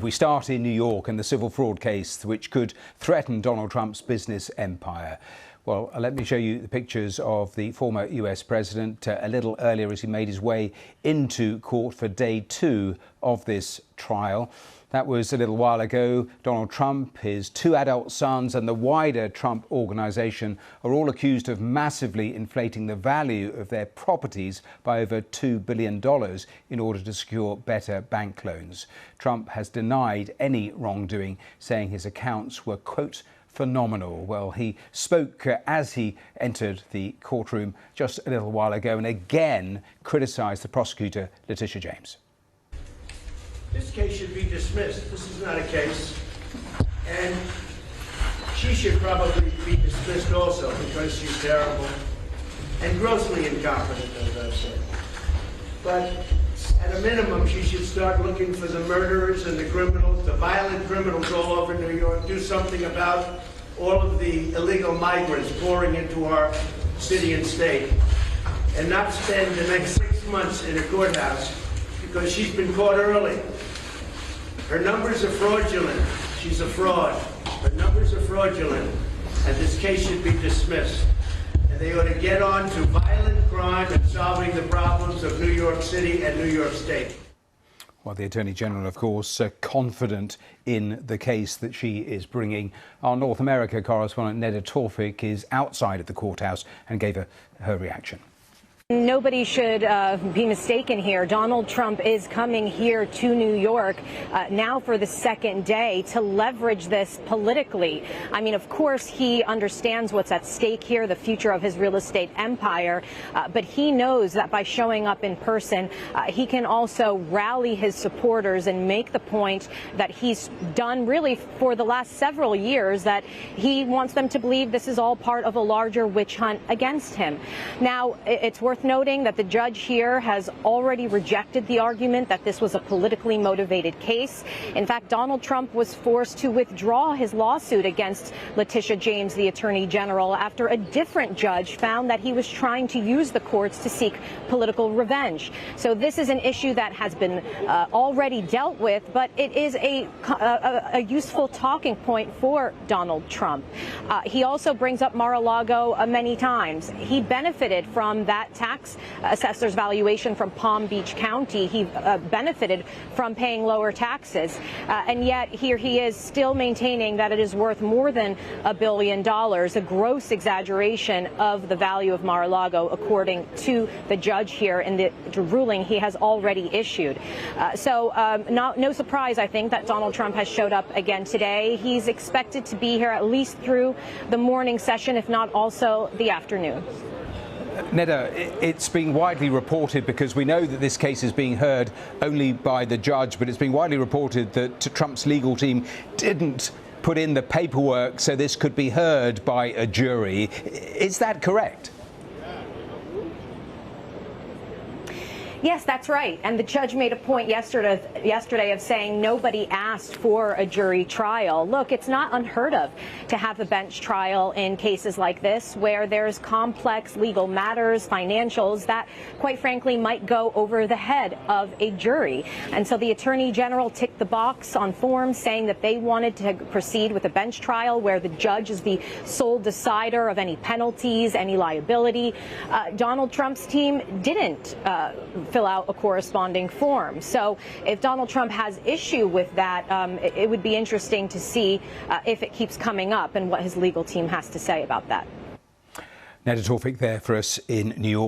We start in New York and the civil fraud case which could threaten Donald Trump's business empire. Well, let me show you the pictures of the former US president a little earlier as he made his way into court for day 2 of this trial. That was a little while ago. Donald Trump, his 2 adult sons and the wider Trump organization are all accused of massively inflating the value of their properties by over $2 billion in order to secure better bank loans. Trump has denied any wrongdoing, saying his accounts were, quote, phenomenal. Well, he spoke as he entered the courtroom just a little while ago and again criticised the prosecutor, Letitia James. This case should be dismissed. This is not a case. And she should probably be dismissed also because she's terrible and grossly incompetent, as I've said. But at a minimum, she should start looking for the murderers and the criminals, the violent criminals all over New York, do something about all of the illegal migrants pouring into our city and state, and not spend the next 6 months in a courthouse because she's been caught early. Her numbers are fraudulent. She's a fraud. Her numbers are fraudulent, and this case should be dismissed. And they ought to get on to violent crime and solving the problems of New York City and New York State. Well, the Attorney General, of course, confident in the case that she is bringing. Our North America correspondent, Neda Tawfik, is outside of the courthouse and gave her reaction. Nobody should be mistaken here. Donald Trump is coming here to New York now for the second day to leverage this politically. I mean, of course, he understands what's at stake here, the future of his real estate empire, but he knows that by showing up in person, he can also rally his supporters and make the point that he's done really for the last several years, that he wants them to believe this is all part of a larger witch hunt against him. Now, it's worth noting that the judge here has already rejected the argument that this was a politically motivated case. In fact, Donald Trump was forced to withdraw his lawsuit against Letitia James, the Attorney General, after a different judge found that he was trying to use the courts to seek political revenge. So this is an issue that has been already dealt with, but it is a useful talking point for Donald Trump. He also brings up Mar-a-Lago many times. He benefited from that tax assessor's valuation from Palm Beach County. He benefited from paying lower taxes, and yet here he is still maintaining that it is worth more than $1 billion, a gross exaggeration of the value of Mar-a-Lago, according to the judge here in the ruling he has already issued. No surprise, I think, that Donald Trump has showed up again today. He's expected to be here at least through the morning session, if not also the afternoon. Neda, it's been widely reported, because we know that this case is being heard only by the judge, but it's been widely reported that Trump's legal team didn't put in the paperwork so this could be heard by a jury. Is that correct? Yes, that's right. And the judge made a point yesterday of saying nobody asked for a jury trial. Look, it's not unheard of to have a bench trial in cases like this, where there's complex legal matters, financials that, quite frankly, might go over the head of a jury. And so the Attorney General ticked the box on forms saying that they wanted to proceed with a bench trial where the judge is the sole decider of any penalties, any liability. Donald Trump's team didn't fill out a corresponding form. So if Donald Trump has issue with that, it would be interesting to see if it keeps coming up and what his legal team has to say about that. Neda Tawfik there for us in New York.